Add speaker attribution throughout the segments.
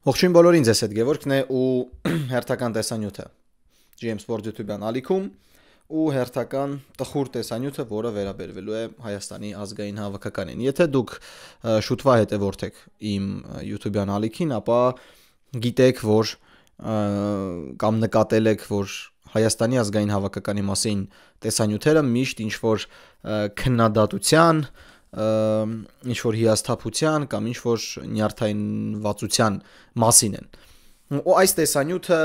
Speaker 1: Ողջույն բոլորին, ձեզ հետ Գևորգն է ու հերթական տեսանյութը GM Sport YouTube-յան ալիքում ու հերթական տխուր տեսանյութը, որը վերաբերվելու է Հայաստանի ազգային հավաքականին։ Եթե դուք շուտվա հետևորդ եք իմ YouTube-յան ալիքին, ապա գիտեք, որ կամ նկատել եք, որ Հայաստանի ազգային հավաքականի մասին տեսանյութերը միշտ ինչ-որ քննադատության, ինչ-որ հիասթափության կամ ինչ-որ նյարդայնվածության մասին են։ Ու այս տեսանյութը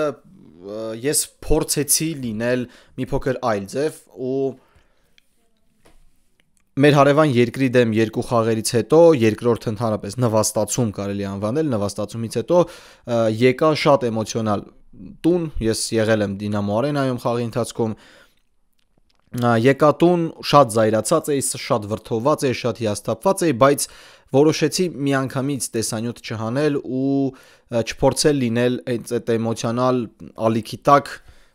Speaker 1: ես փորձեցի լինել մի փոքր այլ ձև ու մեր հարևան երկրի դեմ երկու խաղերից հետո, երկրորդ ընդհանրապես նվաստացում կարելի անվանել, նվաստացումից հետո եկա շատ էմոցիոնալ տուն, ես եղել եմ Դինամո Արենայում խաղի ընթացքում, եկա տուն, շատ զայրացած էի, շատ վրդովված էի, շատ հիասթափված էի, բայց որոշեցի միանգամից տեսանյութ չհանել ու չփորձել լինել այդ էմոցիոնալ ալիքի տակ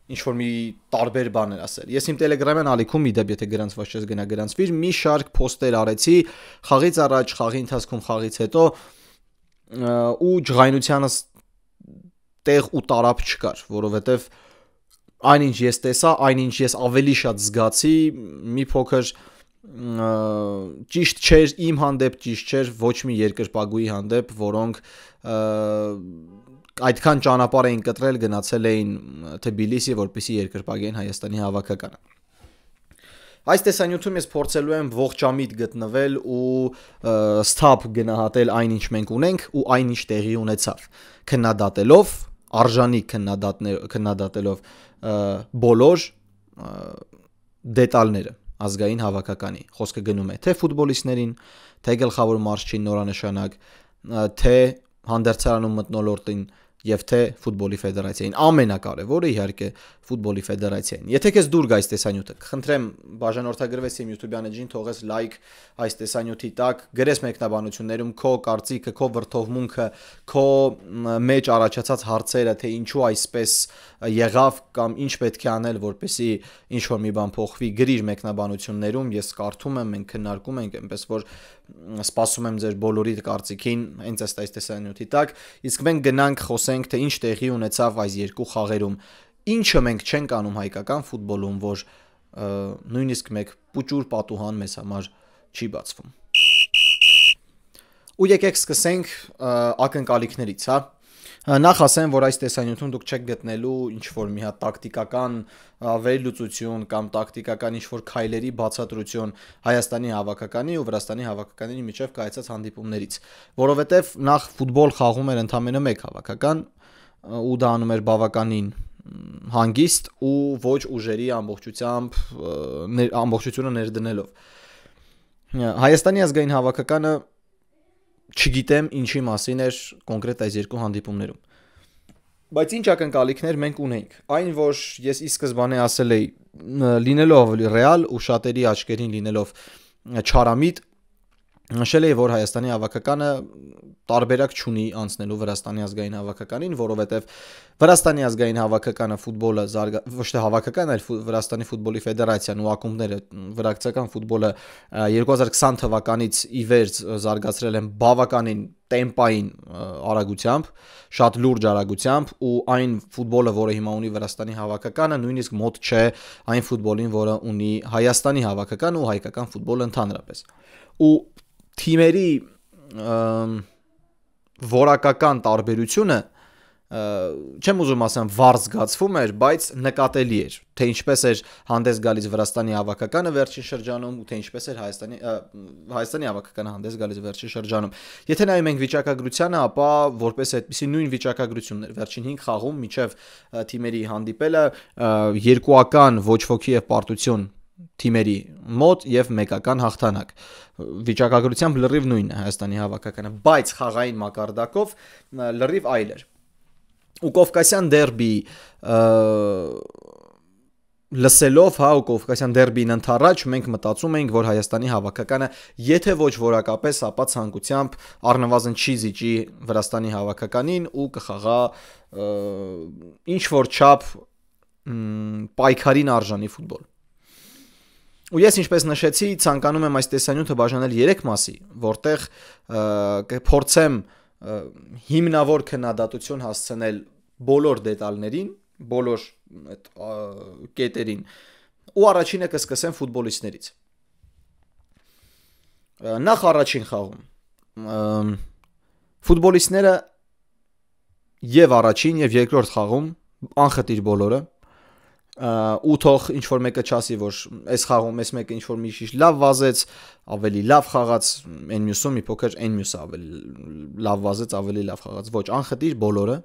Speaker 1: ինչ-որ մի տարբեր բաներ ասել։ Ես իմ Telegram-յան ալիքում իդեպ եթե գրանցված չես գնա գրանցվիր, մի շարք պոստեր արեցի խաղից առաջ, խաղի ընթացքում, խաղից հետո ու ջղայնությանս տեղ ու տարապ չկար, որովհետև այնինչ ես տեսա, այնինչ ես ավելի շատ զգացի, մի փոքր ճիշտ չէր իմ հանդեպ, ճիշտ չէր ոչ մի երկրպագուի հանդեպ, որոնք այդքան ճանապարհ էին կտրել, գնացել էին Թբիլիսի, որպեսզի երկրպագեն Հայաստանի հավաքականը։ Այս տեսանյութում ես փորձելու եմ ողջամիտ գտնվել ու սթափ գնահատել այնինչ մենք ունենք ու այնինչ տեղի ունեցավ, քննադատելով, արժանի քննադատելով բոլոր դետալները ազգային հավաքականի։ Խոսքը գնում է թե ֆուտբոլիստներին, թե գլխավոր մարզչին նորանշանակ, թե հանդերձարանում մթնոլորտին եւ թե ֆուտբոլի ֆեդերացիային։ Ամենակարևորը իհարկե ֆուտբոլի ֆեդերացիային։ Եթե քեզ դուր գա այս տեսանյութը, խնդրեմ բաժանորդագրվես իմ YouTube-յան էջին, թողես լայք այս տեսանյութի տակ, գրես մեկնաբանություններում քո կարծիքը, քո վրդովմունքը, քո մեջ առաջացած հարցերը, թե ինչու այսպես եղավ կամ ինչ պետք է անել, որպեսզի ինչ որ մի բան փոխվի, գրիր մեկնաբանություններում, ես կարդում եմ, մենք քննարկում ենք, այնպես որ սպասում եմ ձեր բոլորի կարծիքին հենց այս տեսանյութի տակ, իսկ մենք գնանք խոսենք, թե ինչ տեղի ունեցավ այս երկու խաղերում, ինչը մենք չենք անում հայկական ֆուտբոլում, որ նույնիսկ մեկ պուճուր պատուհան մեզ համար չի բացվում։ Ու եկեք սկսենք ակնկալիքներից, հա։ Նախ ասեմ, որ այս տեսանյութում դուք չեք գտնելու ինչ-որ մի հատ տակտիկական վերլուծություն կամ տակտիկական ինչ-որ քայլերի բացատրություն Հայաստանի հավաքականի ու Վրաստանի հավաքականի միջև կայացած հանդիպումներից, որովհետև նախ ֆուտբոլ խաղում էր ընդամենը մեկ հավաքական ու դա անում էր բավականին հանգիստ ու ոչ ուժերի ամբողջությունը ներդնելով։ Հայաստանի ազգային հավաքականը չգիտեմ ինչի մասին էր կոնկրետ այս երկու հանդիպումներում։ Բայց ինչ ակնկալիքներ մենք ունենք։ Այն, որ ես ի սկզբանե ասել էի, լինելով ավելի ռեալ ու շատերի աչքերին լինելով չարամիտ, նշել էի, որ Հայաստանի հավաքականը տարբերակ չունի անցնելու Վրաստանի ազգային հավաքականին, որովհետև Վրաստանի ազգային հավաքականը ֆուտբոլը ոչ թե հավաքական, այլ Վրաստանի ֆուտբոլի ֆեդերացիան ու ակումբները վրացական ֆուտբոլը 2020 թվականից ի վեր զարգացրել են բավականին տեմպային արագությամբ, շատ լուրջ արագությամբ ու այն ֆուտբոլը, որը հիմա ունի Վրաստանի հավաքականը, նույնիսկ մոտ չէ այն ֆուտբոլին, որը ունի Հայաստանի հավաքականը ու հայկական ֆուտբոլը ընդհանրապես։ Ու թիմերի որակական տարբերությունը չեմ ուզում ասեմ վառ զգացվում էր, բայց նկատելի էր, թե ինչպես էր հանդես գալիս Վրաստանի հավաքականը վերջին շրջանում ու թե ինչպես էր Հայաստանի հավաքականը հանդես գալիս վերջին շրջանում։ Եթե նայում ենք վիճակագրությանը, ապա որպես այդպիսի նույն վիճակագրությունն էր վերջին 5 խաղում միջև թիմերի հանդիպելը երկուական ոչ ոքի եւ պարտություն թիմերի մոտ եւ մեկական հաղթանակ։ Վիճակագրությամբ լրիվ նույնն է Հայաստանի հավաքականը, բայց խաղային մակարդակով լրիվ այլ էր։ Ու Կովկասյան դերբի լսելով, հա, ու Կովկասյան դերբին ընթառաջ մենք մտածում էինք, որ Հայաստանի հավաքականը եթե ոչ որակապես, ապա ցանկությամբ առնվազն չի զիջի Վրաստանի հավաքականին ու կխաղա ինչ որ չափ պայքարին արժանի ֆուտբոլ։ Ու ես ինչպես նշեցի, ցանկանում եմ այս տեսանյութը բաժանել 3 մասի, որտեղ կփորձեմ հիմնավոր քննադատություն հասցնել բոլոր դետալներին, բոլոր այդ կետերին, ու առաջինը կսկսեմ ֆուտբոլիստներից։ Նախ առաջին խաղում ֆուտբոլիստները եւ առաջին եւ երկրորդ խաղում անխտիր բոլորը, ու թող ինչ որ մեկը չասի, որ այս խաղում այս մեկը ինչ որ մի շիշ լավ վազեց, ավելի լավ խաղաց, այն մյուսում մի փոքր այն մյուսը ավելի լավ վազեց, ավելի լավ խաղաց, ոչ, անխտիր բոլորը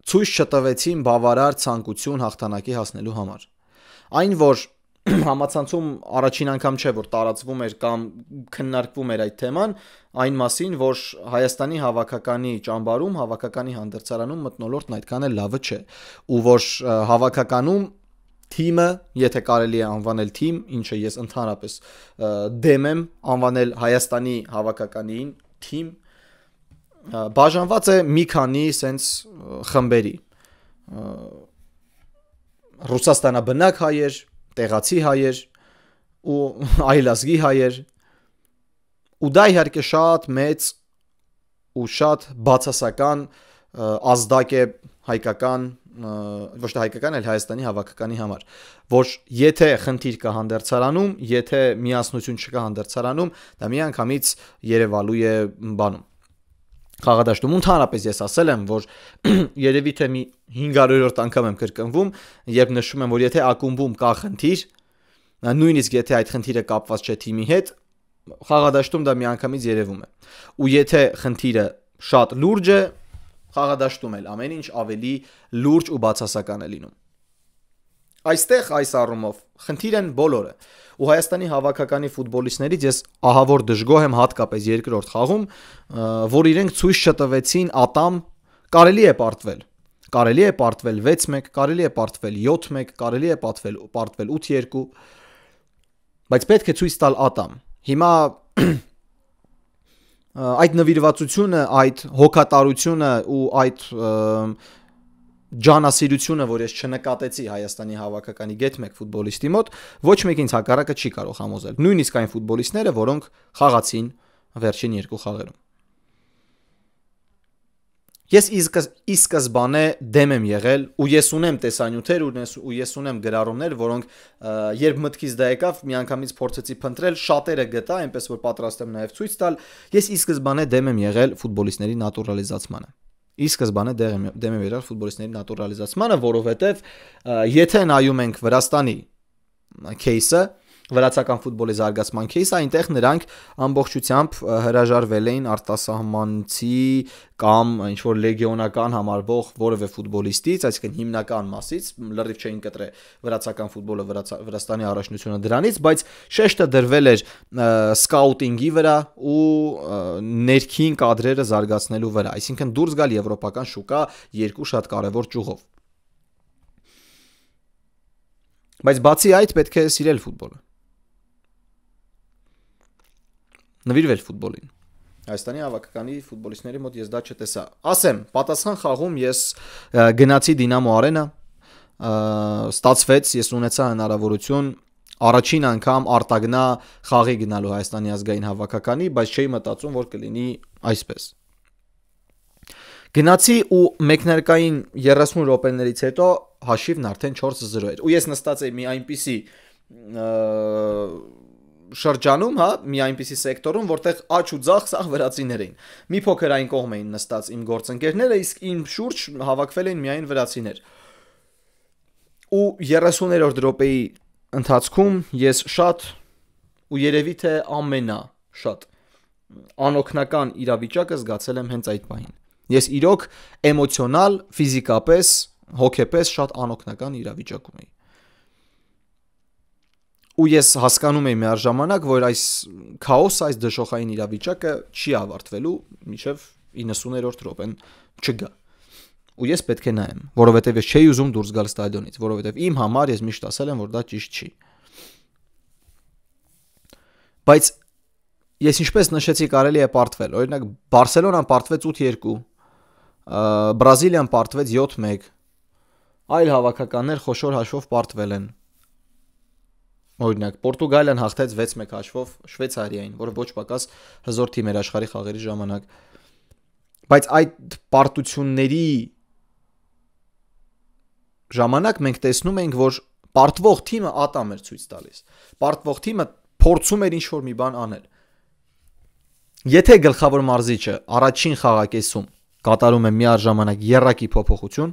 Speaker 1: ցույց չտվեցին բավարար ցանկություն հաղթանակի հասնելու համար։ Այն որ համացանցում առաջին անգամ չէ, որ տարածվում էր կամ քննարկվում էր այդ թեման, այն մասին, որ Հայաստանի հավաքականի ճամբարում, հավաքականի հանդերձարանում մթնոլորտն այդքան էլ լավը չէ, ու որ հավաքականում թիմը, եթե կարելի է անվանել թիմ, ինչը ես ընդհանրապես դեմ եմ անվանել Հայաստանի հավաքականին թիմ, բաժանված է մի քանի սենց խմբերի։ Ռուսաստանաբնակ հայեր, տեղացի հայեր ու այլազգի հայեր, ու դա իհարկե շատ մեծ ու շատ բացասական ազդակ է հայկական, ոչ թե հայկական, այլ Հայաստանի հավաքականի համար, որ եթե խնդիր կա հանդերձարանում, եթե միասնություն չկա հանդերձարանում, դա միանգամից երևալու է բանում խաղադաշտում։ Ընդհանրապես ես ասել եմ, որ երևի թե մի 500-րդ անգամ եմ կրկնվում, երբ նշում եմ, որ եթե ակումբում կա խնդիր, նույնիսկ եթե այդ խնդիրը կապված չէ թիմի հետ, խաղադաշտում դա միանգամից երևում է։ Ու եթե խնդիրը շատ լուրջ է, խաղադաշտում էլ ամեն ինչ ավելի լուրջ ու բացասական է լինում։ Այստեղ այս առումով խնդիր են բոլորը։ Ու Հայաստանի հավաքականի ֆուտբոլիստներից ես ահավոր դժգոհ եմ հատկապես երկրորդ խաղում, որ իրենք ցույց չտվեցին ատամ, կարելի է պարտվել 6-1, կարելի է պարտվել 7-1, կարելի է պարտվել 8-2, բայց պետք է ցույց տալ ատամ։ Հիմա այդ նվիրվածությունը, այդ հոգատարությունը ու այդ ջանասիրությունը, որ ես չնկատեցի Հայաստանի հավաքականի գեթ մեկ ֆուտբոլիստի մոտ, ոչ մեկ ինձ հակառակը չի կարող համոզել։ Նույնիսկ այն ֆուտբոլիստները, որոնք խաղացին վերջին երկու խաղերում։ Ես ի սկզբանե դեմ եմ եղել, ու ես ունեմ տեսանյութեր, ու ես ունեմ գրառումներ, որոնք երբ մտքից դա եկավ, միանգամից փորձեցի փնտրել, շատերը գտա, այնպես որ պատրաստ եմ նաև ցույց տալ։ Ես ի սկզբանե դեմ եմ եղել ֆուտբոլիստների նատուրալիզացմանը։ Ի սկզբանե դեմ եմ եղել ֆուտբոլիստների նատուրալիզացմանը, որովհետև եթե նայում ենք Վրաստանի кейսը, վրացական ֆուտբոլի զարգացման кейսը, այնտեղ նրանք ամբողջությամբ հրաժարվել էին արտասահմանցի կամ ինչ որ լեգիոնական համարվող որևէ ֆուտբոլիստից, այսինքն հիմնական մասից, լրիվ չէին կտրե վրացական ֆուտբոլը, Վրաստանի առաջնությունը դրանից, բայց շեշտը դրվել էր սկաուտինգի վրա ու ներքին կադրերը զարգացնելու վրա, այսինքն դուրս գալ եվրոպական շուկա երկու շատ կարևոր ճյուղով։ Բայց բացի այդ պետք է սիրել ֆուտբոլը։ Նվիրվել ֆուտբոլին։ Հայաստանի հավաքականի ֆուտբոլիստների մոտ ես դա չտեսա։ Ասեմ, պատասխան խաղում ես գնացի Դինամո Արենա, ստացվեց, ես ունեցա հնարավորություն առաջին անգամ արտագնա խաղի գնալու Հայաստանի ազգային հավաքականի, բայց չէի մտածում, որ կլինի այսպես։ Գնացի ու մեկնարկային 30 րոպեներից հետո հաշիվն արդեն 4-0 էր։ Ու ես նստած էի մի այնպիսի շրջանում, մի այնպիսի սեկտորում, որտեղ աջ ու ձախ սաղ վրացիներ էին։ Մի փոքր այն կողմ էին նստած իմ գործընկերները, իսկ իմ շուրջ հավաքվել էին միայն վրացիներ։ Ու 30-րդ րոպեի ընթացքում ես շատ ու երևի թե ամենաշատ անօգնական իրավիճակը զգացել եմ հենց այդ պահին։ Ես իրոք էմոցիոնալ, ֆիզիկապես, հոգեպես շատ անօգնական իրավիճակում էի։ Ու ես հասկանում էի միաժամանակ, որ այս քաոսը, այս դժոխային իրավիճակը չի ավարտվելու մինչև 90-րդ րոպեն չգա։ Ու ես պետք է նայեմ, որովհետև ես չէի ուզում դուրս գալ ստադիոնից, որովհետև իմ համար ես միշտ ասել եմ, որ դա ճիշտ չի։ Բայց ես ինչպես նշեցի, կարելի է պարտվել։ Օրինակ Բարսելոնան պարտվեց 8-2, Բրազիլիան պարտվեց 7-1, այլ հավաքականներ խոշոր հաշվով պարտվել են։ Օրինակ Պորտուգալիան հաղթեց 6-1 հաշվով Շվեյցարիային, որը ոչ պակաս հզոր թիմ էր աշխարհի խաղերի ժամանակ։ Բայց այդ պարտությունների ժամանակ մենք տեսնում ենք, որ պարտվող թիմը ատամ էր ցույց տալիս։ Պարտվող թիմը փորձում էր ինչ-որ մի բան անել։ Եթե գլխավոր մարզիչը առաջին խաղակեսում կատարում է միաժամանակ եռակի փոփոխություն,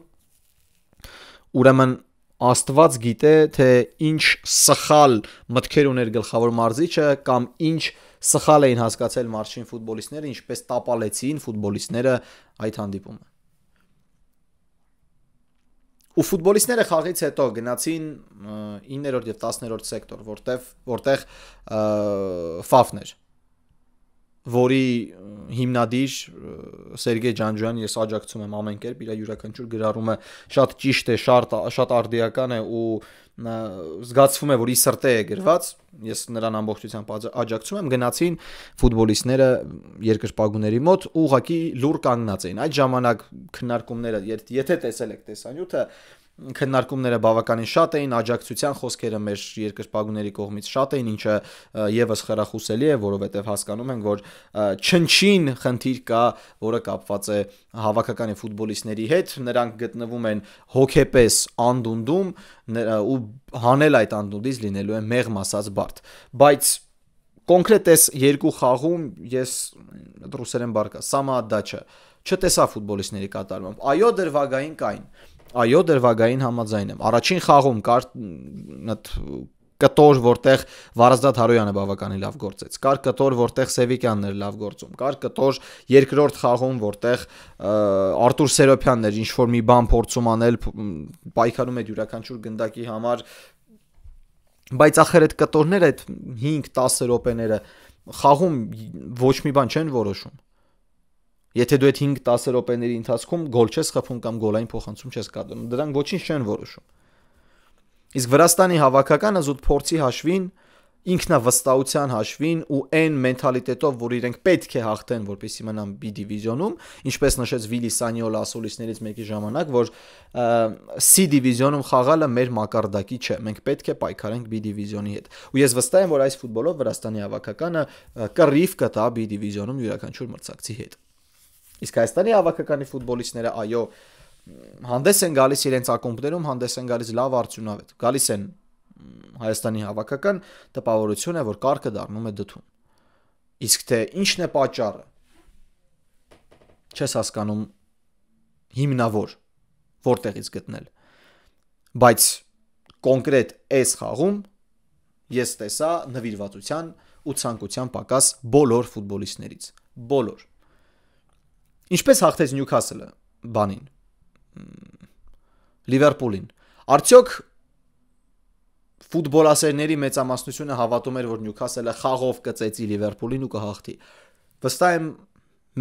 Speaker 1: ուրեմն Աստված գիտե, թե ինչ սխալ մտքեր ուներ գլխավոր մարզիչը կամ ինչ սխալ էին հասկացել մարզչին ֆուտբոլիստները, ինչպես տապալեցին ֆուտբոլիստները այդ հանդիպումը։ Ու ֆուտբոլիստները խաղից հետո գնացին 9-րդ եւ 10-րդ սեկտոր, որտեղ Ֆաֆն էր, որի հիմնադիր Սերգեյ Ջանջյանը ես աջակցում եմ ամեն կերպ, իր յուրաքանչյուր գրառումը շատ ճիշտ է, շատ արդիական է ու զգացվում է, որ ի սրտե է գրված, ես նրան ամբողջությամբ աջակցում եմ, գնացին ֆուտբոլիստները երկրպագուների մոտ ու ուղղակի լուր կանգնած էին։ Այդ ժամանակ քննարկումները, եթե տեսել եք տեսանյութը, քննարկումները բավականին շատ էին, աջակցության խոսքերը մեր երկրպագուների կողմից շատ էին, ինչը եւս խրախուսելի է, որովհետեւ հասկանում ենք, որ չնչին խնդիր կա, որը կապված է հավաքականի ֆուտբոլիստների հետ, նրանք գտնվում են հոգեպես անդունդում ու հանել այդ անդունդից լինելու է մեղմ ասած բարդ։ Բայց կոնկրետ այս երկու խաղում ես ռուսերեն բառ կա, սամաադաչը չտեսա ֆուտբոլիստների կատարմամբ։ Այո, դրվագային կային։ Այո, դրվագային համաձայն եմ։ Առաջին խաղում կար կտոր, որտեղ Վարազդատ Հարոյանը բավականին լավ գործեց։ Կար կտոր, որտեղ Սևիկյանն էր լավ գործում։ Կար կտոր երկրորդ խաղում, որտեղ Արտուր Սերոփյանն էր ինչ-որ մի բան փորձում անել, պայքարում էր յուրաքանչյուր գնդակի համար։ Բայց ախր այդ կտորները, այդ 5-10 րոպեները խաղում ոչ մի բան չեն որոշում։ Եթե դու այդ 5-10 րոպեների ընթացքում գոլ չես խփում կամ գոլային փոխանցում չես կատարում, դրանք ոչինչ չեն որոշում։ Իսկ Վրաստանի հավաքականը զուտ փորձի հաշվին, ինքնավստահության հաշվին ու այն մենթալիտետով, որ իրենք պետք է հաղթեն, որպեսզի մնան B դիվիզիոնում, ինչպես նշեց Վիլի Սանյոլը ասուլիսներից մեկի ժամանակ, որ C դիվիզիոնում խաղալը մեր մակարդակի չէ, մենք պետք է պայքարենք B դիվիզիոնի հետ։ Ու ես վստահ եմ, որ այս ֆուտբոլով Վրաստանի հավաքականը կռիվ կտա B դիվիզիոնում յուրաքանչյուր մրցակցի հետ։ Իսկ Հայաստանի հավաքականի ֆուտբոլիստները այո հանդես են գալիս իրենց ակումբներում, հանդես են գալիս լավ արդյունավետ։ Գալիս են Հայաստանի հավաքական, տպավորություն է, որ կարգը դառնում է դդում։ Իսկ թե ինչն է պատճառը, չես հասկանում հիմնավոր որտեղից գտնել։ Բայց կոնկրետ այս խաղում ես տեսա նվիրվածության ու ցանկության պակաս բոլոր ֆուտբոլիստներից, բոլոր։ Ինչպես հաղթեց Նյուքասլը բանին, Լիվերպուլին։ Արդյոք ֆուտբոլասերների մեծամասնությունը հավատում էր, որ Նյուքասլը խաղով կծեծի Լիվերպուլին ու կհաղթի։ Վստահ եմ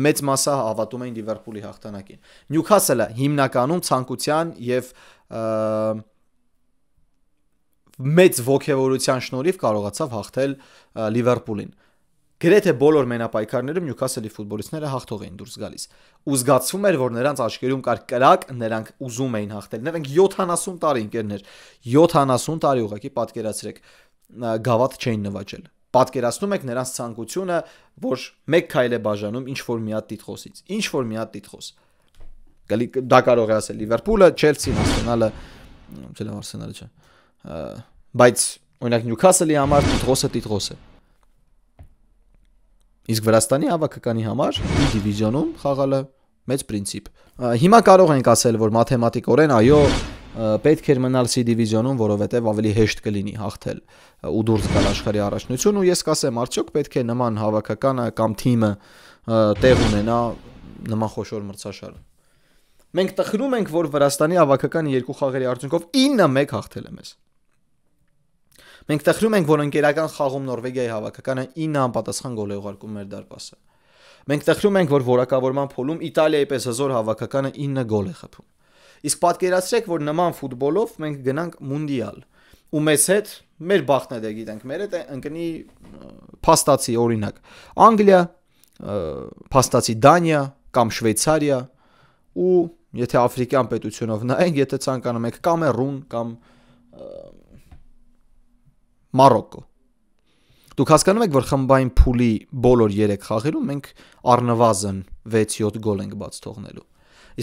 Speaker 1: մեծ մասը հավատում էին Լիվերպուլի հաղթանակին։ Նյուքասլը հիմնականում ցանկության եւ մեծ ոգևորության շնորհիվ կարողացավ հաղթել Լիվերպուլին։ Գրեթե բոլոր մենապայքարներում Նյուքասլի ֆուտբոլիստները հաղթող էին դուրս գալիս։ Ու զգացվում էր, որ նրանց աչքերում կար կրակ, նրանք ուզում էին հաղթել։ Նրանք 70 տարի ընկերներ, 70 տարի ուղղակի պատկերացրեք, գավաթ չէին նվաճել։ Պատկերացնում եք նրանց ցանկությունը, որ մեկ քայլ է բաժանում ինչ որ մի հատ տիտղոսից, ինչ որ մի հատ տիտղոս։ Դա կարող է ասել Լիվերպուլը, Չելսին, Արսենալը չէ։ Բայց օրինակ Նյուքասլի համար տիտղոսը տիտղոս է։ Իսկ Վրաստանի հավաքականի համար B դիվիզիոնում խաղալը մեծ պրինցիպ։ Հիմա կարող ենք ասել, որ մաթեմատիկորեն այո, պետք էր մնալ C դիվիզիոնում, որովհետև ավելի հեշտ կլինի հաղթել ու դուրս գալ աշխարհի առաջնություն, ու ես կասեմ, արդյոք պետք է նման հավաքականը կամ թիմը տեղ ունենա նման խոշոր մրցաշարում։ Մենք տխրում ենք, որ Վրաստանի հավաքականը երկու խաղերի արդյունքով 9-1 հաղթել է մեզ։ Մենք տխրում ենք, որ ընկերական խաղում Նորվեգիայի հավաքականը 9 անպատասխան գոլ է ուղարկում մեր դարպասը։ Մենք տխրում ենք, որ որակավորման փուլում Իտալիայի պես հզոր հավաքականը 9 գոլ է խփում։ Իսկ պատկերացրեք, որ նման ֆուտբոլով մենք գնանք մունդիալ, ու մեզ հետ մեր բախտն է, դե գիտենք, մեր հետ ընկնի փաստացի օրինակ Անգլիա, փաստացի Դանիա կամ Շվեյցարիա, ու եթե աֆրիկյան պետությունով նայենք, եթե ցանկանում եք Կամերուն կամ Մարոկկո։ Դուք հասկանում եք, որ խմբային փուլի բոլոր 3 խաղերում մենք առնվազն 6-7 գոլ ենք բաց թողնելու։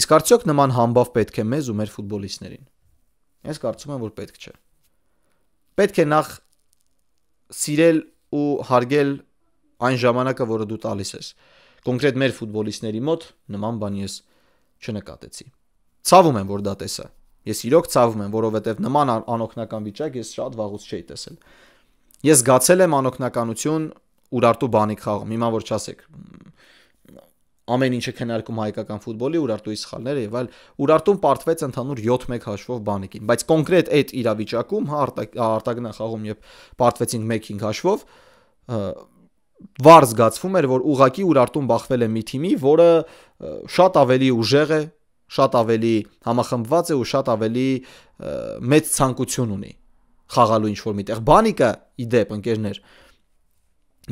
Speaker 1: Իսկ արդյոք նման համբավ պետք է մեզ ու մեր ֆուտբոլիստներին։ Ես կարծում եմ, որ պետք չէ։ Պետք է նախ սիրել ու հարգել այն ժամանակը, որը դու տալիս ես։ Կոնկրետ մեր ֆուտբոլիստների մոտ նման բան ես չնկատեցի։ Ցավում եմ, որ դա տեսա։ Ես իրոք ցավում եմ, որովհետև նման անօգնական վիճակ ես շատ վաղուց չէի տեսել։ Ես զգացել եմ անօգնականություն Ուրարտու բանիկ խաղում։ Հիմա որ չասեք, ամեն ինչը քննարկում հայկական ֆուտբոլի, Ուրարտուի սխալները եւ այլ, Ուրարտուն պարտվեց ընդհանուր 7-1 հաշվով բանիկին, բայց կոնկրետ այդ իրավիճակում, արտագնա խաղում եւ պարտվեցինք 1-5 հաշվով, վառ զգացվում էր, որ ուղակի Ուրարտուն բախվել է մի թիմի, որը շատ ավելի ուժեղ է, շատ ավելի համախմբված է ու շատ ավելի մեծ ցանկություն ունի խաղալու ինչ-որ միտեղ։ Բանիկը ի դեպ ընկերներ,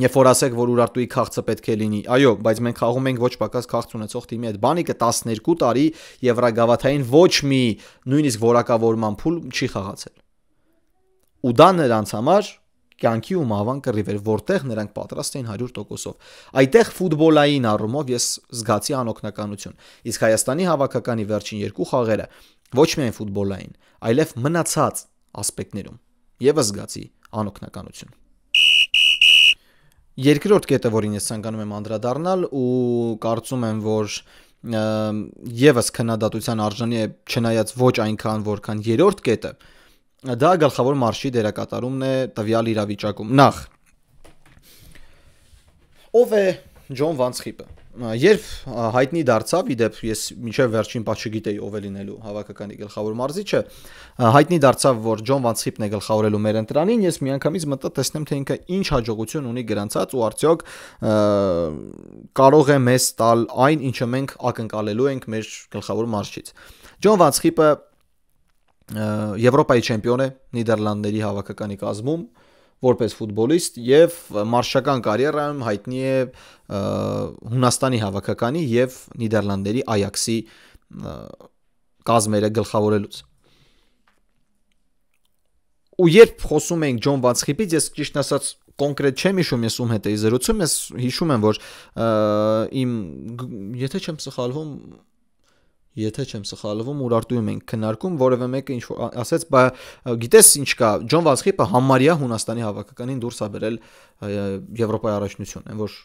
Speaker 1: երբ որ ասեք, որ Ուրարտուի քաղցը պետք է լինի, այո, բայց մենք խաղում ենք ոչ պակաս քաղց ունեցող թիմի հետ։ Բանիկը 12 տարի եվրագավաթային ոչ մի նույնիսկ որակավորման փուլ չի խաղացել։ Ու դա նրանց համար կյանքի ու մահվան կռիվ էր, որտեղ նրանք պատրաստ էին 100%-ով։ Այդտեղ ֆուտբոլային առումով ես զգացի անօգնականություն։ Իսկ Հայաստանի հավաքականի վերջին 2 խաղերը ոչ միայն ֆուտբոլային, այլև մնացած ասպեկտներում եւս զգացի անօգնականություն։ Երկրորդ կետը, որին ես ցանկանում եմ անդրադառնալ ու կարծում եմ, որ եւս քննադատության արժանի է, չնայած ոչ այնքան, որքան երրորդ կետը, դա գլխավոր մարշի դերակատարումն է տվյալ իրավիճակում։ Նախ, ով է Ջոն Վանցխիպը։ Երբ հայտնի դարձավ, իդեպ ես մինչև վերջին պահ չգիտեի ով է լինելու հավաքականի գլխավոր մարզիչը, հայտնի դարձավ, որ Ջոն Վանցխիպն է գլխավորելու մեր ընտրանին, ես միանգամից մտա տեսնեմ, թե ինքը ինչ հաջողություն ունի գրանցած ու արդյոք կարող է մեզ տալ այն, ինչը մենք ակնկալելու ենք մեր գլխավոր մարզչից։ Ջոն Վանցխիպը Եվրոպայի չեմպիոն է Նիդերլանդների հավաքականի կազմում որպես ֆուտբոլիստ եւ մարշական կարիերայում հայտնի է Հունաստանի հավաքականի եւ Նիդերլանդների Այաքսի կազմերը գլխավորելուց։ Ու երբ խոսում ենք Ջոն Վանցխիպից, ես ճիշտ ասած կոնկրետ չեմ հիշում ես ում հետ էի զրուցում, ես հիշում եմ, որ իմ եթե չեմ սխալվում, Ուրարտուում ենք քննարկում, որևէ մեկը ինչ ասեց, բա գիտես ինչ կա, Ջոն Վանցխիպը համարյա Հունաստանի հավաքականին դուրս ա բերել Եվրոպայի առաջնություն, այն որ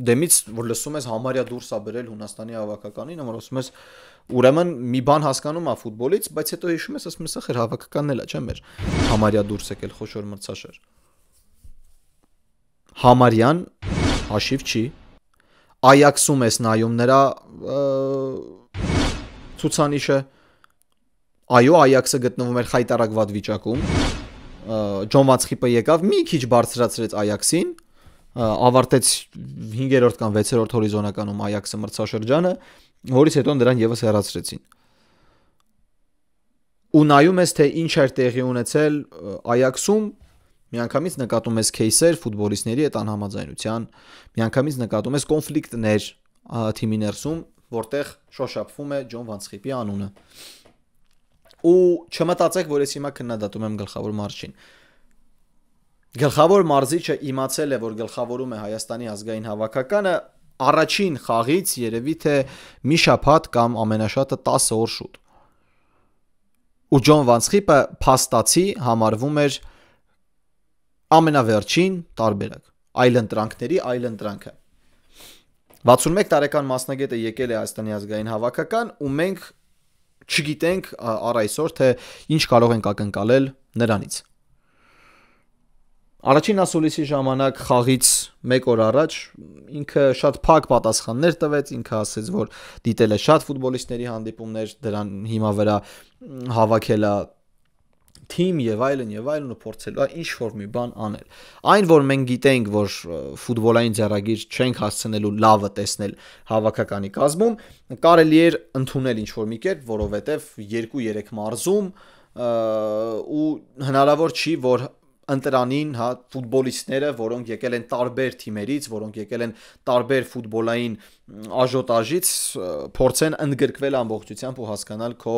Speaker 1: դեմից որ լսում ես համարյա դուրս ա բերել Հունաստանի հավաքականին, որ ասում ես ուրեմն մի բան հասկանում ա ֆուտբոլից, բայց հետո հիշում ես, ասում ես ախր հավաքականն էլ է, չէ՞ մեր համարյա դուրս եկել խոշոր մրցաշար։ Համարյան հաշիվ չի։ Այաքսում ես նայում նրա ցուցանիշը, այո, Այաքսը գտնվում էր խայտարակված վիճակում, Ջոն Վանցխիպը եկավ մի քիչ բարձրացրեց Այաքսին, ավարտեց 5-րդ կամ 6-րդ հորիզոնականում Այաքսը մրցաշրջանը, որից հետո նրան եւս հեռացրեցին։ Ու նայում ես, թե ինչ էր տեղի ունեցել Այաքսում, միանգամից նկատում ես քեյսեր ֆուտբոլիստների հետ անհամաձայնության, միանգամից նկատում ես կոնֆլիկտներ թիմի ներսում, որտեղ շոշափվում է Ջոն Վանցխիպի անունը։ Ու չմտածեք, որ ես հիմա քննադատում եմ գլխավոր մարզչին։ Գլխավոր մարզիչը իմացել է, որ գլխավորում է Հայաստանի ազգային հավաքականը առաջին խաղից երևի թե մի շաբաթ կամ ամենաշատը 10 օր շուտ։ Ու Ջոն Վանցխիպը փաստացի համարվում էր ամենավերջին տարբերակ, այլընտրանքների այլընտրանքը։ 61 տարեկան մասնագետը եկել է Հայաստանի ազգային հավաքական ու մենք չգիտենք առ այսօր թե ինչ կարող ենք ակնկալել նրանից։ Առաջին ասուլիսի ժամանակ խաղից 1 օր առաջ ինքը շատ փակ պատասխաններ տվեց, ինքը ասեց, որ դիտել է շատ ֆուտբոլիստների հանդիպումներ, դրան հիմա վրա հավաքել է թիմ եւ այլն ու փորձելու ինչ որ մի բան անել։ Այն որ մենք գիտենք, որ ֆուտբոլային ձեռագիր չենք հասցնելու լավը տեսնել հավաքականի կազմում, կարելի էր ընդունել ինչ որ մի կերպ, որովհետեւ 2-3 մարզում ու հնարավոր չի, որ ընտրանին ֆուտբոլիստները, որոնք եկել են տարբեր թիմերից, որոնք եկել են տարբեր ֆուտբոլային աժոտաժից, փորձեն ընդգրկվել ամբողջությամբ ու հասկանալ քո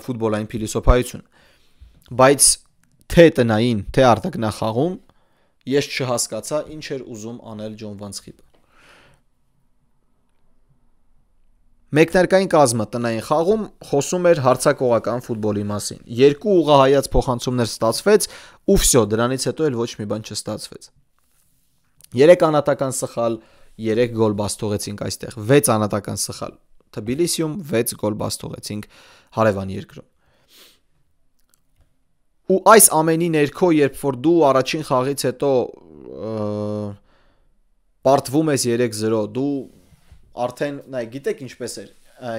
Speaker 1: ֆուտբոլային փիլիսոփայությունը։ Բայց թե տնային, թե արտագնախաղում ես չհասկացա ինչ էր ուզում անել Ջոն Վանցխիպը։ Մեկնարկային կազմը տնային խաղում խոսում էր հարցակողական ֆուտբոլի մասին։ Երկու ուղղահայաց փոխանցումներ ստացվեց ու վсё, դրանից հետո էլ ոչ մի բան չստացվեց։ 3 անատական սխալ, 3 գոլ բաց թողեցինք այստեղ, 6 անատական սխալ Թբիլիսիում, 6 գոլ բաց թողեցինք հարևան երկրում։ Ու այս ամենի ներքո, երբ որ դու առաջին խաղից հետո պարտվում ես 3-0, դու արդեն, նայ, գիտեք ինչպես էր։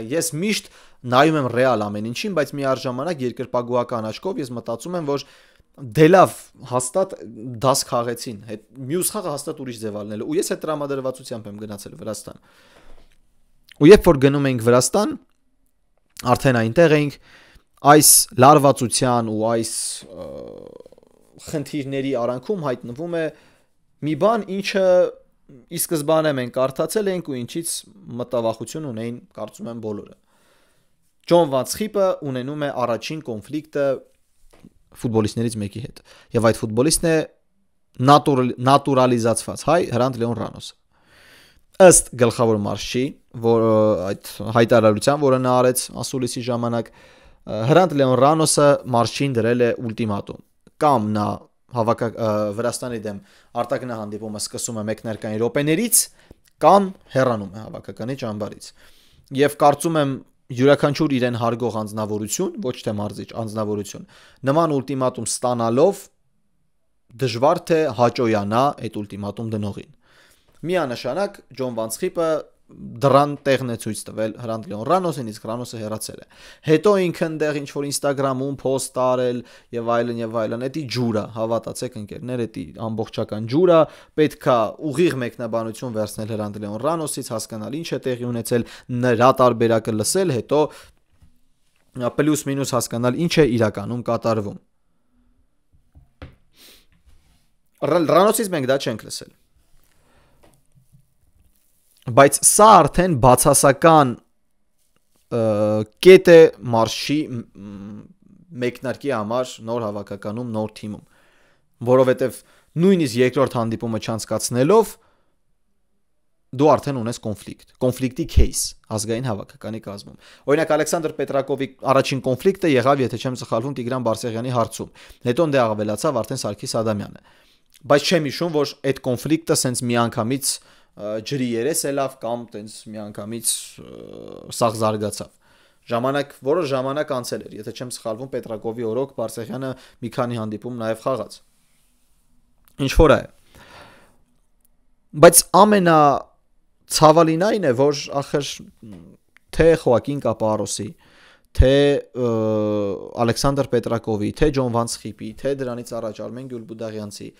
Speaker 1: Ես միշտ նայում եմ ռեալ ամեն ինչին, բայց միառժամանակ երկրպագուական աչքով ես մտածում եմ, որ դե լավ, հաստատ դաս խաղեցին, մյուս խաղը հաստատ ուրիշ ձև ալնել։ Ու ես այդ տրամադրվածությամբ եմ գնացել Վրաստան։ Ու երբ որ գնում էինք Վրաստան, արդեն այնտեղ էինք, այս լարվածության ու այս խնդիրների արանքում հայտնվում է մի բան, ինչը ի սկզբանե մենք կարդացել էինք ու ինչից մտավախություն ունեին, կարծում եմ բոլորը։ Ջոն Վանցխիպը ունենում է առաջին կոնֆլիկտը ֆուտբոլիստներից մեկի հետ։ Եվ այդ ֆուտբոլիստն է նատուրալիզացված հայ Հրանտ Լեոն Ռանոսը։ Ըստ գլխավոր մարշչի, որ այդ հայտարարության, որը նա արեց ասուլիսի ժամանակ, Հրանտ Լեոն Ռանոսը մարշչին դրել է ուլտիմատում։ Կամ նա Վրաստանի դեմ արտագնահանդիպումը սկսում է մեկնարկային րոպեներից, կամ հեռանում է հավաքականի ճամբարից։ Եվ կարծում եմ յուրաքանչյուր իրեն հարգող անձնավորություն, ոչ թե մարզիչ, անձնավորություն, նման ուլտիմատում ստանալով դժվար թե հաճոյանա այդ ուլտիմատում դնողին։ Միանշանակ Ջոն Վանցխիպը դրան տեղն է ցույց տվել Հրանտ Լեոն Ռանոսին, իսկ Ռանոսը հեռացել է։ Հետո ինքն այնտեղ ինչ որ Instagram-ում post արել եւ այլն, էդի ջուրա, հավատացեք ընկերներ, էդի ամբողջական ջուրա, պետքա ուղիղ մեկնաբանություն վերցնել Հրանտ Լեոն Ռանոսից, հասկանալ ինչ է տեղի ունեցել, նրա տարբերակը լսել, հետո պլյուս մինուս հասկանալ ինչ է իրականում կատարվում։ Ռանոսից մենք դա չենք լսել։ Բայց սա արդեն բացասական կետ է մարշի մեկնարկի համար նոր հավաքականում, նոր թիմում, որովհետև նույնիսկ երկրորդ հանդիպումը չանցկացնելով դու արդեն ունես կոնֆլիկտի кейս ազգային հավաքականի կազմում։ Օրինակ Ալեքսանդր Պետրակովի առաջին կոնֆլիկտը եղավ, եթե չեմ սխալվում, Տիգրան Բարսեղյանի հարցում։ Հետո դե ավելացավ արդեն Սարգիս Ադամյանը։ Բայց չեմ հիշում, որ այդ կոնֆլիկտը սենց միանգամից ջրի երես ելավ կամ տենց միանգամից սաղ զարգացավ։ Որոշ ժամանակ անցել էր, եթե չեմ սխալվում, Պետրակովի օրոք Բարսեղյանը մի քանի հանդիպում նաև խաղաց։ Ինչ որ է։ Բայց ամենացավալին այն է, որ ախր թե Խոակին Կապարոսի, թե Ալեքսանդր Պետրակովի, թե Ջոն Վանցխիպի, թե դրանից առաջ Արմեն Գյուլբուդաղյանցի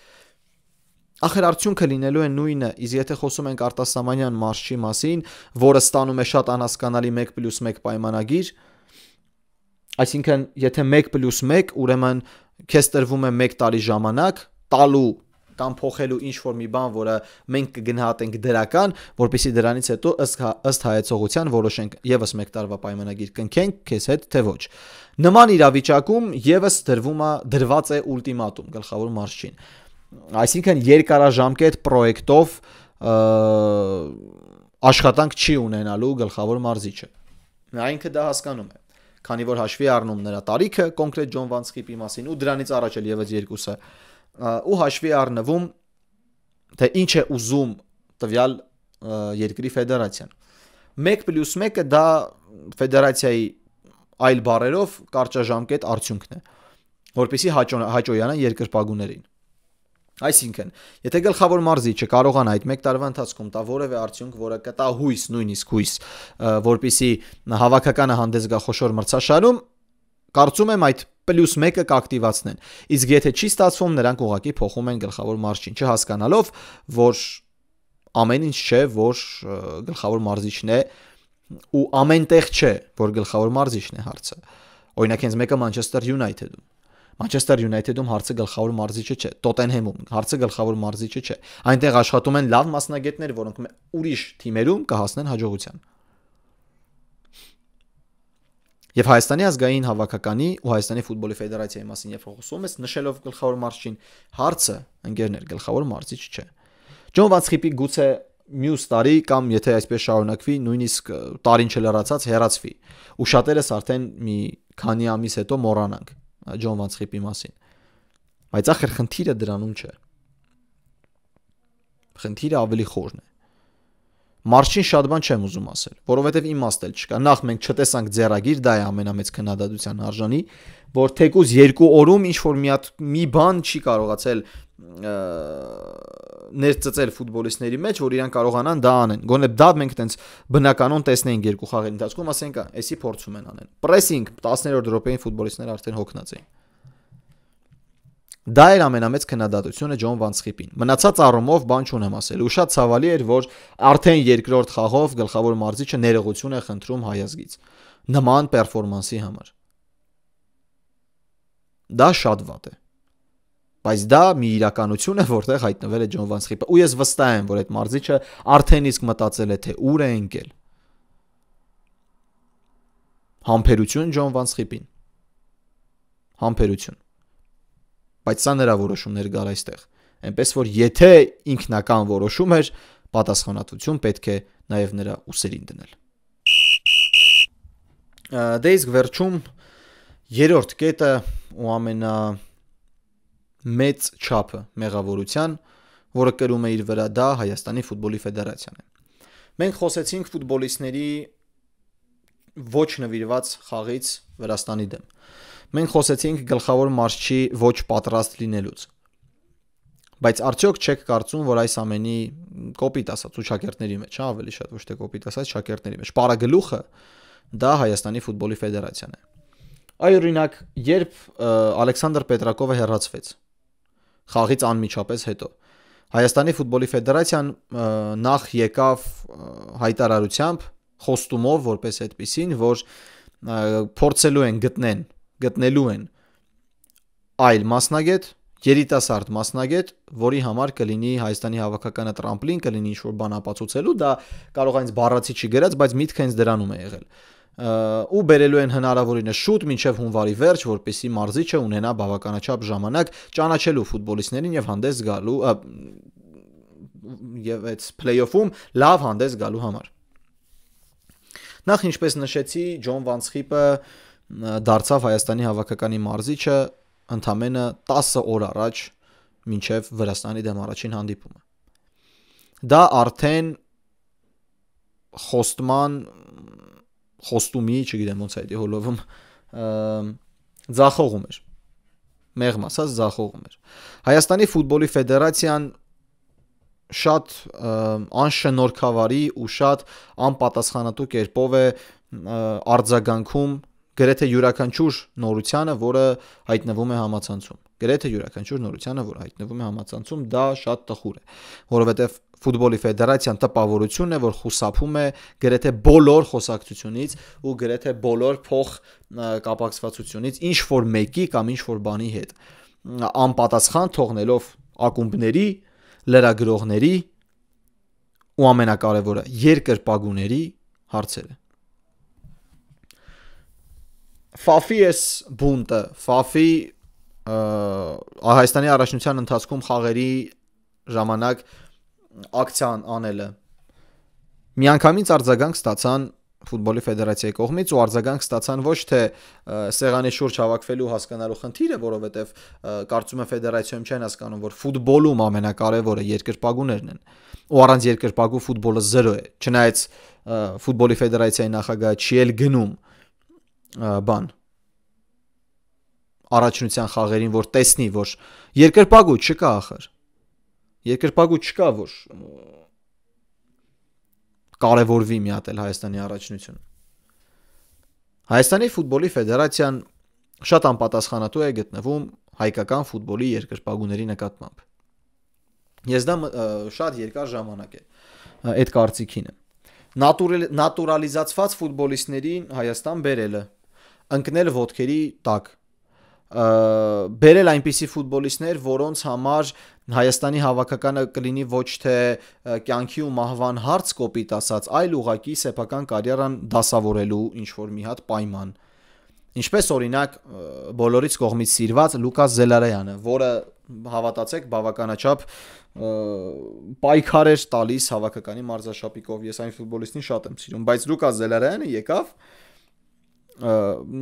Speaker 1: ախր արդյունքը լինելու է նույնը, իսկ եթե խոսում ենք արտասահմանյան մարշչի մասին, որը ստանում է շատ անհասկանալի 1+1 պայմանագիր, այսինքն եթե 1+1, ուրեմն քեզ տրվում է 1 տարի ժամանակ, տալու կամ փոխելու ինչ-որ մի բան, որը մենք կգնահատենք դրական, որպեսզի դրանից հետո ըստ հայեցողության որոշենք եւս 1 տարվա պայմանագիր կնքենք քեզ հետ, թե ոչ։ Նման իրավիճակում եւս դրված է ուլտիմատում գլխավոր մարշչին։ Այսինքն երկարաժամկետ պրոյեկտով աշխատանք չի ունենալու գլխավոր մարզիչը։ Նա ինքը դա հասկանում է, քանի որ հաշվի առնում նրա տարիքը կոնկրետ Ջոն Վանցխիպի մասին ու դրանից առաջ էլ եւս երկուսը, ու հաշվի առնվում թե ինչ է ուզում տվյալ երկրի ֆեդերացիան։ 1+1-ը դա ֆեդերացիայի այլ բառերով կարճաժամկետ արդյունքն է, որպեսզի հաճոյանա երկրպագուներին։ Այսինքն, եթե գլխավոր մարզիչը կարողանա այդ 1 տարվա ընթացքում տա որևէ արդյունք, որը կտա նույնիսկ հույս, որպեսզի հավաքականը հանդես գա խոշոր մրցաշարում, կարծում եմ այդ +1-ը կակտիվացնեն։ Իսկ եթե չի ստացվում, նրանք ուղղակի փոխում են գլխավոր մարզչին, չհասկանալով, որ ամեն ինչ չէ, որ գլխավոր մարզիչն է, ու ամենտեղ չէ, որ գլխավոր մարզիչն է հարցը։ Օրինակ, հենց մեկը Manchester United-ում հարցը գլխավոր մարզիչը չէ, Tottenham-ում հարցը գլխավոր մարզիչը չէ։ Այնտեղ աշխատում են լավ մասնագետներ, որոնք ուրիշ թիմերում կհասնեն հաջողության։ Եվ Հայաստանի ազգային հավաքականի ու Հայաստանի ֆուտբոլի ֆեդերացիայի մասին երբ խոսում ես, նշելով գլխավոր մարզչին, հարցը ընկերներ գլխավոր մարզիչ չէ։ Ջոն Վանցխիպի գուցե մյուս տարի կամ եթե այսպես շարունակվի, նույնիսկ տարին չլրացած հեռացվի։ Ու շատերս արդեն մի քանի ամիս հետո մոռանանք Ջոն Վանցխիպի մասին։ Բայց ախր խնդիրը դրանում չէ։ Խնդիրը ավելի խորն է։ Մարզչին շատ բան չեմ ուզում ասել, որովհետև իմաստ էլ չկա։ Նախ մենք չտեսանք ձեռագիր, դա է ամենամեծ քննադատության արժանի, որ թեկուզ 2 օրում ինչ որ մի բան չի կարողացել ներծծել ֆուտբոլիստների մեջ, որ իրան կարողանան դա անեն։ Գոնե դա մենք տենց բնականon տեսնեինք 2 խաղերի ընթացքում, ասենք, էսի փորձում են անեն։ Պրեսինգ 10-րդ րոպեին ֆուտբոլիստները արդեն հոգնած էին։ Դա էր ամենամեծ քննադատությունը Ջոն Վանցխիպին։ Մնացած առումով բան չունեմ ասել։ Ու շատ ցավալի էր, որ արդեն երկրորդ խաղով գլխավոր մարզիչը ներողություն է խնդրում հայազգից նման պերֆորմանսի համար։ Դա շատ վատ է։ Բայց դա մի իրականություն է, որտեղ հայտնվել է Ջոն Վանցխիպը։ Ու ես վստահ եմ, որ այդ մարզիչը արդեն իսկ մտածել է, թե ուր է ընկել։ Համբերություն Ջոն Վանցխիպին։ Համբերություն։ Բայց սա նրա որոշումներ գար այստեղ։ Այնպես որ եթե ինքնական որոշում էր, պատասխանատվություն պետք է նաև նրա ուսերին դնել։ Դե իսկ վերջում երրորդ կետը ու ամենամեծ չափը մեղավորության, որը կրում է իր վրա, դա Հայաստանի ֆուտբոլի ֆեդերացիան է։ Մենք խոսեցինք ֆուտբոլիստների ոչ նվիրված խաղից Վրաստանի դեմ։ Մենք խոսեցինք գլխավոր մարզչի ոչ պատրաստ լինելուց։ Բայց արդյոք չեք կարծում, որ այս ամենի կոպիտ ասած ու շակերտների մեջ, ավելի շատ ոչ թե կոպիտ ասած շակերտների մեջ, պարագլուխը դա Հայաստանի ֆուտբոլի ֆեդերացիան է։ Այ օրինակ, երբ Ալեքսանդր Պետրակովը հեռացվեց խաղից անմիջապես հետո, Հայաստանի ֆուտբոլի ֆեդերացիան նախ եկավ հայտարարությամբ, խոստումով, որպես այդպիսին, որ փորձելու են գտնելու են այլ մասնագետ, երիտասարդ մասնագետ, որի համար կլինի Հայաստանի հավաքականը տրամպլին, կլինի ինչ-որ բան ապացուցելու, դա կարող է ինձ բառացի չի գրած, բայց միտքը ինձ դրանում է եղել։ Ու բերելու են հնարավորինս շուտ մինչև հունվարի վերջ, որպեսզի մարզիչը ունենա բավականաչափ ժամանակ ճանաչելու ֆուտբոլիստներին եւ հանդես գալու եւ այդ փլեյոֆում լավ հանդես գալու համար։ Նախ ինչպես նշեցի, Ջոն Վանցխիպը դարձավ Հայաստանի հավաքականի մարզիչը ընդամենը 10 օր առաջ մինչև Վրաստանի դեմ առաջին հանդիպումը։ Դա արդեն խոստումի, չգիտեմ ոնց է դա հոլովում, ձախողում էր։ Մեղմ ասած ձախողում էր։ Հայաստանի ֆուտբոլի ֆեդերացիան շատ անշնորհքավարի ու շատ անպատասխանատու կերպով է արձագանքում գրեթե յուրաքանչյուր նորությանը, որը հայտնվում է համացանցում, դա շատ տխուր է, որովհետև ֆուտբոլի ֆեդերացիան տպավորությունն է, որ խուսափում է գրեթե բոլոր խոսակցությունից ու գրեթե բոլոր փող կապակցվածությունից ինչ որ մեկի կամ ինչ որ բանի հետ, անպատասխան թողնելով ակումբների, լրագրողների ու ամենակարևորը երկրպագուների հարցերը։ Ֆաֆի էս բունտը, Ֆաֆի Հայաստանի առաջնության ընթացքում խաղերի ժամանակ ակցիան անելը միանգամից արձագանք ստացան ֆուտբոլի ֆեդերացիայի կողմից ու արձագանք ստացան ոչ թե սեղանի շուրջ հավաքվելու հասկանալու խնդիրը, որովհետև կարծում եմ ֆեդերացիայում չեն հասկանում, որ ֆուտբոլում ամենակարևորը երկրպագուներն են ու առանց երկրպագու ֆուտբոլը 0 է, չնայած ֆուտբոլի ֆեդերացիայի նախագահը չի էլ գնում առաջնության խաղերին, որ տեսնի, որ երկրպագու չկա ախր։ Երկրպագու չկա, որ կարևորվի մի հատ էլ Հայաստանի առաջնությունը։ Հայաստանի ֆուտբոլի ֆեդերացիան շատ անպատասխանատու է գտնվում հայկական ֆուտբոլի երկրպագուների նկատմամբ։ Ես դա շատ երկար ժամանակ է այդ կարծիքին եմ։ Նատուրալիզացված ֆուտբոլիստներին Հայաստան բերելը, ընկնել ոտքերի տակ, բերել այնպիսի ֆուտբոլիստներ, որոնց համար Հայաստանի հավաքականը կլինի ոչ թե կյանքի ու մահվան հարց կոպիտ ասած, այլ ուղղակի սեփական կարիերան դասավորելու ինչ որ մի հատ պայման, Ինչպես օրինակ բոլորից կողմից սիրված Լուկաս Զելարեյանը, որը հավատացեք բավականաչափ պայքար էր տալիս հավաքականի մարզաշապիկով, ես այն ֆուտբոլիստին շատ եմ սիրում, բայց Լուկաս Զելարեյանը եկավ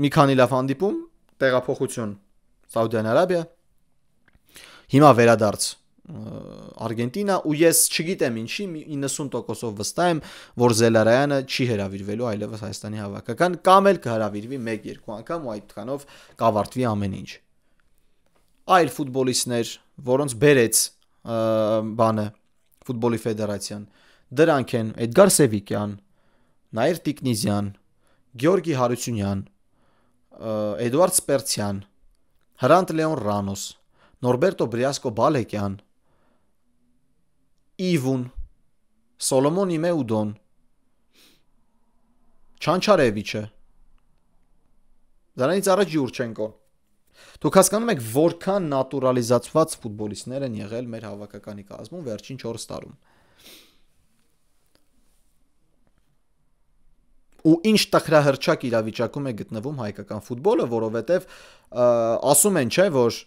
Speaker 1: մի քանի լավ հանդիպում, տեղափոխություն Սաուդյան Արաբիա, հիմա վերադարձ Արգենտինա ու ես չգիտեմ ինչի 90%-ով վստահ եմ, որ Զելարեյանը չի հրավիրվելու այլևս Հայաստանի հավաքական կամ էլ կհրավիրվի 1-2 անգամ ու այդքանով կավարտվի ամեն ինչ։ Այլ ֆուտբոլիստներ, որոնց բերեց բանը ֆուտբոլի ֆեդերացիան, դրանք են Էդգար Սևիկյան, Նաիր Տիկնիզյան, Գեորգի Հարությունյան, Էդուարդ Սպերցյան, Հրանտ Լեոն Ռանոս, Նորբերտո Բրիասկո Բալեկյան, Իվուն, Սոլոմոն Իմեուդոն, Չանչարևիչը, դրանից առաջ Յուրչենկոն։ Դուք հասկանում եք որքան նատուրալիզացված ֆուտբոլիստներ են եղել մեր հավաքականի կազմում վերջին 4 տարում։ Ու ինչ տխրահրճակ իրավիճակում է գտնվում հայկական ֆուտբոլը, որովհետև ասում են, չէ, որ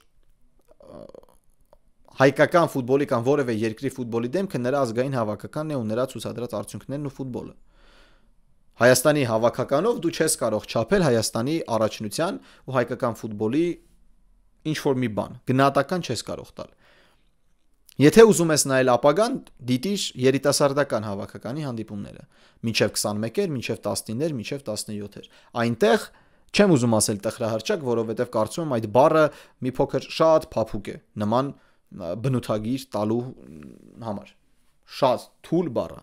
Speaker 1: հայկական ֆուտբոլի կամ որևէ երկրի ֆուտբոլի դեմքը նրա ազգային հավաքականն է ու նրա ցուցադրած արդյունքներն ու ֆուտբոլը։ Հայաստանի հավաքականով դու չես կարող չափել Հայաստանի առաջնության ու հայկական ֆուտբոլի ինչ որ մի բան, գնահատական չես կարող տալ։ Եթե ուզում ես նայել ապագան, դիտիր երիտասարդական հավաքականի հանդիպումները, մինչև 21-էր, մինչև 19-էր, մինչև 17-էր։ Այնտեղ չեմ ուզում ասել տխրահրճակ, որովհետև կարծում եմ այդ բառը մի փոքր շատ փափուկ է, նման բնութագիր տալու համար, շատ թույլ բառ է։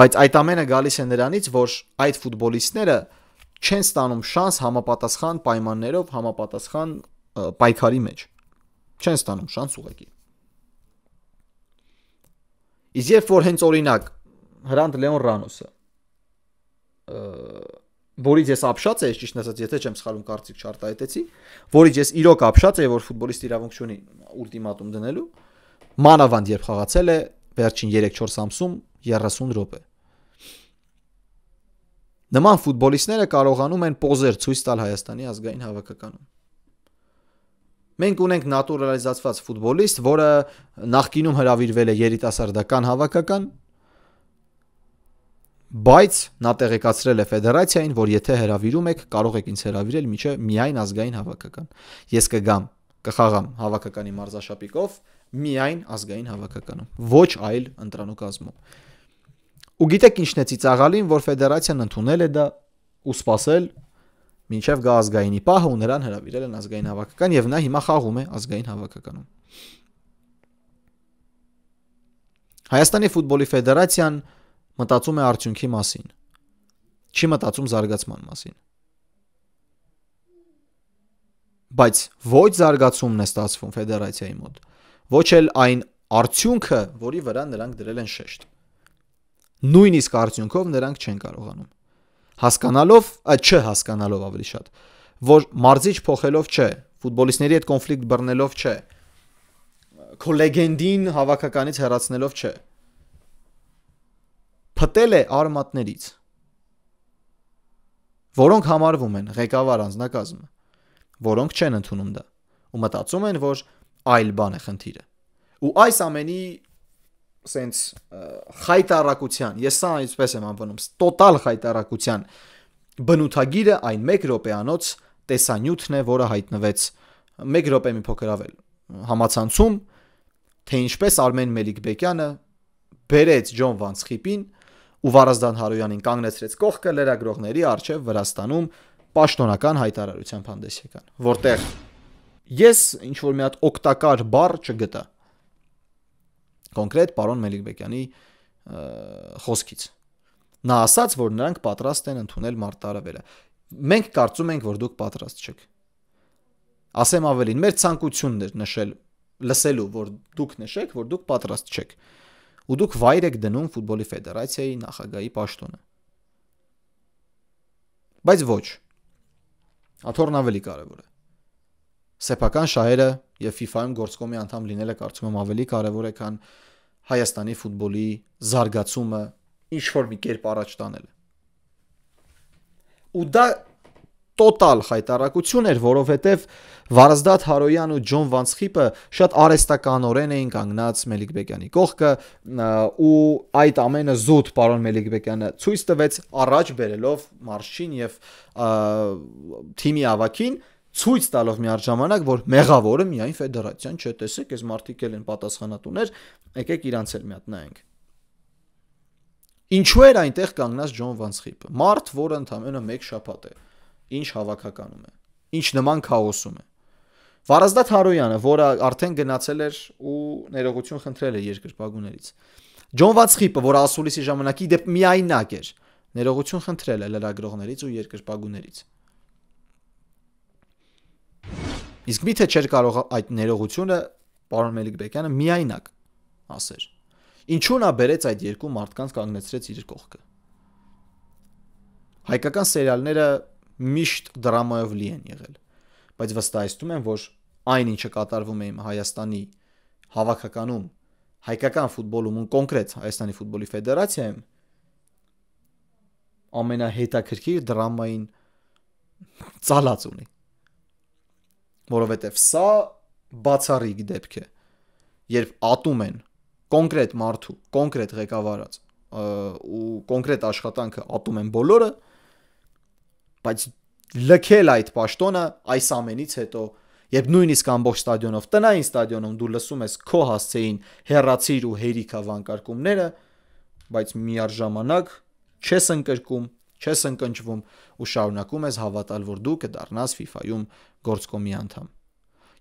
Speaker 1: Բայց այդ ամենը գալիս է նրանից, որ այդ ֆուտբոլիստները չեն ստանում շանս համապատասխան պայմաններով, համապատասխան պայքարի մեջ, չեն ստանում շանս ուղղակի։ Իսկ երբ որ հենց օրինակ Հրանտ Լեոն Ռանոսը, որից ես ապշած եմ, ճիշտ ասած, եթե չեմ սխալվում, կարծիք չարտահայտեցի, որից ես իրոք ապշած եմ, որ ֆուտբոլիստ իրավունք չունի ուլտիմատում դնելու, մանավանդ երբ խաղացել է վերջին 3-4 ամսում 30 րոպե։ Նման ֆուտբոլիստները կարողանում են պոզեր ցույց տալ Հայաստանի ազգային հավաքականում։ Մենք ունենք նատուրալիզացված ֆուտբոլիստ, որը նախկինում հրավիրվել է երիտասարդական հավաքական, բայց նա տեղեկացրել է ֆեդերացիային, որ եթե հրավիրում եք, կարող եք ինձ հրավիրել մինչև միայն ազգային հավաքական։ Ես կգամ, կխաղամ հավաքականի մարզաշապիկով միայն ազգային հավաքականում, ոչ այլ ընտրանու կազմում։ Ու գիտեք ինչն է ծիծաղալին, որ ֆեդերացիան ընդունել է դա ու սпасել մինչև գա ազգայինի պահը ու նրան հրավիրել են ազգային հավաքական եւ նա հիմա խաղում է ազգային հավաքականում։ Հայաստանի ֆուտբոլի ֆեդերացիան մտածում է արդյունքի մասին, չի մտածում զարգացման մասին։ Բայց ոչ զարգացումն է ստացվում ֆեդերացիայի մոտ, ոչ էլ այն արդյունքը, որի վրա նրանք դրել են շեշտ։ Նույնիսկ արդյունքով նրանք չեն կարողանում։ Հասկանալով, չհասկանալով ավելի շատ, որ մարզիչ փոխելով չէ, ֆուտբոլիստների հետ կոնֆլիկտ բռնելով չէ, քո լեգենդին հավաքականից հեռացնելով չէ։ Փտել է արմատներից, որոնք համարվում են ղեկավար անձնակազմը, որոնք չեն ընդունում դա ու մտածում են, որ այլ բան է խնդիրը։ Ու այս ամենի սենց խայտարակության, ես սա այսպես եմ անվանում, տոտալ խայտարակության բնութագիրը այն 1 րոպեանոց տեսանյութն է, որը հայտնվեց 1 րոպե մի փոքր ավել համացանցում, թե ինչպես Արմեն Մելիքբեկյանը բերեց Ջոն Վանցխիպին ու Վարազդան Հարոյանին կանգնեցրեց կողքը լրագրողների առջև Վրաստանում պաշտոնական հայտարարությամբ հանդես եկան, որտեղ ես ինչ որ մի հատ օգտակար բառ չգտա կոնկրետ պարոն Մելիքբեկյանի խոսքից։ Նա ասաց, որ նրանք պատրաստ են ընդունել մարտահրավերը։ Մենք կարծում ենք, որ դուք պատրաստ չեք։ Ասեմ ավելին, մեր ցանկությունն էր նշել, լսելու, որ դուք նշեք, որ դուք պատրաստ չեք։ Ու դուք վայր եք դնում ֆուտբոլի ֆեդերացիայի նախագահի պաշտոնը։ Բայց ոչ։ Աթոռն ավելի կարևոր է։ Սեփական շահերը եւ FIFA-ում գործկոմի անդամ լինելը կարծում եմ ավելի կարևոր է, քան Հայաստանի ֆուտբոլի զարգացումը ինչ որ մի կերպ առաջ տանելը։ ու դա տոտալ խայտարակություն էր, որովհետև Վարազդատ Հարոյան ու Ջոն Վանցխիպը շատ արհեստականորեն էին կանգնած Մելիքբեկյանի կողքը ու այդ ամենը զուտ պարոն Մելիքբեկյանը ցույց տվեց առաջ բերելով մարշին եւ թիմի ավակին ցույց տալով միաժամանակ որ մեղավորը միայն ֆեդերացիան չէ, տեսեք, այս մարդիկ են պատասխանատուներ, եկեք իրանց էլ մի հատ նայենք։ Ինչու էր այնտեղ կանգնած Ջոն Վանցխիպը, մարդ, որը ընդամենը 1 շաբաթ է, ինչ հավաքականում է, ինչ նման քաոսում է։ Վարազդատ Հարոյանը, որը արդեն գնացել էր ու ներողություն խնդրել է երկրպագուներից։ Ջոն Վանցխիպը, որը ասուլիսի ժամանակի դեպ միայնակ էր, ներողություն խնդրել է լրագրողներից ու երկրպագուներից։ Իսկ միթե չէր կարող այդ ներողությունը պարոն Մելիքբեկյանը միայնակ ասեր։ Ինչու նա բերեց այդ երկու մարդկանց կանգնեցրեց իր կողքը։ Հայկական սերիալները միշտ դրամայով լի են եղել, բայց վստահեցնում եմ, որ այն ինչը կատարվում է Հայաստանի հավաքականում, հայկական ֆուտբոլում ու կոնկրետ Հայաստանի ֆուտբոլի ֆեդերացիայում ամենահետաքրքիր դրամային ծալած ունի։ Որովհետև սա բացառիկ դեպք է, երբ ատում են կոնկրետ մարդու, կոնկրետ ղեկավարած ու կոնկրետ աշխատանքը ատում են բոլորը, բայց լքել այդ պաշտոնը այս ամենից հետո, երբ նույնիսկ ամբողջ ստադիոնով, տնային ստադիոնում դու լսում ես քո հասցեին հեռացիր ու հերիքա վանկարկումները, բայց միաժամանակ չես ընկրկում, չես ընկնճվում ու շարունակում ես հավատալ, որ դու կդառնաս FIFA-յում գործկոմի անդամ։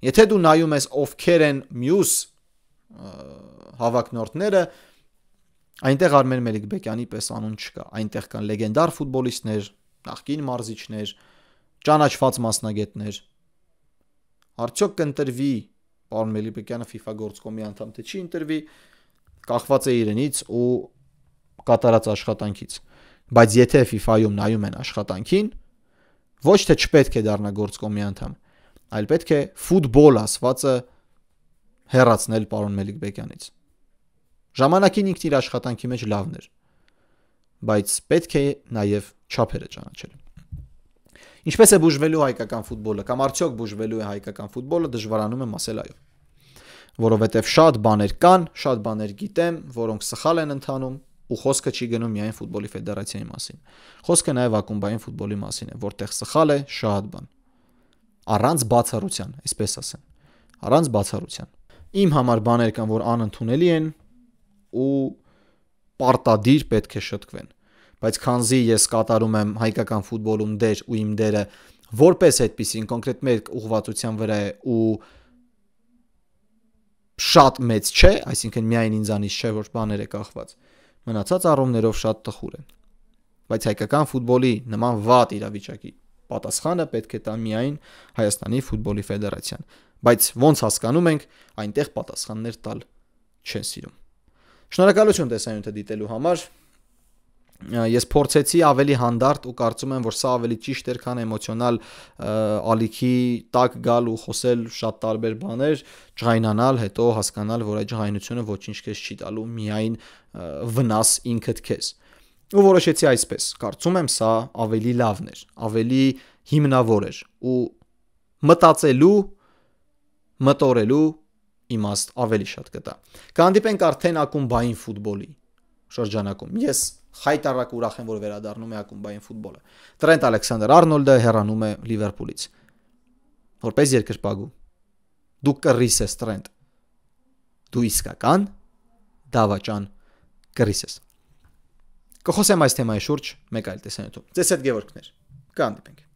Speaker 1: Եթե դու նայում ես ովքեր են մյուս հավակնորդները, այնտեղ Արմեն Մելիքբեկյանի պես անուն չկա, այնտեղ կան լեգենդար ֆուտբոլիստներ, նախկին մարզիչներ, ճանաչված մասնագետներ։ Արդյոք կընտրվի պարոն Մելիքբեկյանը FIFA գործկոմի անդամ, թե չի ընտրվի, կախված է իրենից ու կատարած աշխատանքից։ Բայց եթե FIFA-յում նայում են աշխատանքին, ոչ թե չպետք է դառնա գործկոմի անդամ, այլ պետք է ֆուտբոլ ասվածը հեռացնել պարոն Մելիքբեկյանից։ Ժամանակին ինքն իր աշխատանքի մեջ լավն էր, բայց պետք է նաև չափերը ճանաչել։ Ինչպես է բուժվելու հայկական ֆուտբոլը, կամ արդյոք բուժվելու է հայկական ֆուտբոլը, դժվարանում եմ ասել այո։ Որովհետև շատ բաներ կան, շատ բաներ գիտեմ, որոնք սխալ են ընթանում, ու խոսքը չի գնում միայն ֆուտբոլի ֆեդերացիայի մասին։ Խոսքը նաև ակումբային ֆուտբոլի մասին է, որտեղ սխալ է շատ բան։ Առանց բացառության, այսպես ասեմ։ Առանց բացառության։ Իմ համար բաներ կան, որ անընդունելի են ու պարտադիր պետք է շտկվեն։ Բայց քանզի ես կատարում եմ հայկական ֆուտբոլում դեր ու իմ դերը որպես այդպեսին կոնկրետ մեր ուղղվածության վրա է ու շատ մեծ չէ, այսինքն միայն ինձանից չէ, որ բաներ է կախված։ Մնացած առումներով շատ տխուր է։ Բայց հայկական ֆուտբոլի նման վատ իրավիճակի պատասխանը պետք է տա միայն Հայաստանի ֆուտբոլի ֆեդերացիան։ Բայց ոնց հասկանում ենք, այնտեղ պատասխաններ տալ չեն սիրում։ Շնորհակալություն տեսանյութը դիտելու համար։ Ես փորձեցի ավելի հանդարտ ու կարծում եմ, որ սա ավելի ճիշտ էր, քան էմոցիոնալ ալիքի տակ գալ ու խոսել շատ տարբեր բաներ, ջղայնանալ, հետո հասկանալ, որ այդ ջղայնությունը ոչինչ քեզ չի տալու, միայն վնաս ինքդ քեզ։ Ու որոշեցի այսպես, կարծում եմ սա ավելի լավն էր, ավելի հիմնավոր էր ու մտածելու, մտորելու իմաստ ավելի շատ կտա։ Կհանդիպենք արդեն ակումբային ֆուտբոլի շրջանակում։ Ես խայտարակ ուրախ եմ, որ վերադառնում է ակումբային ֆուտբոլը։ Տրենտ Ալեքսանդր-Արնոլդը հեռանում է Լիվերպուլից։ Որպես երկրպագու։ Դու կռիս ես, Տրենտ։ Դու իսկական դավաճան կռիս ես։ Կխոսեմ այս թեմայի շուրջ մեկ այլ տեսանյութում։ Ձեզ հետ Գևորգներ։ Կհանդիպենք։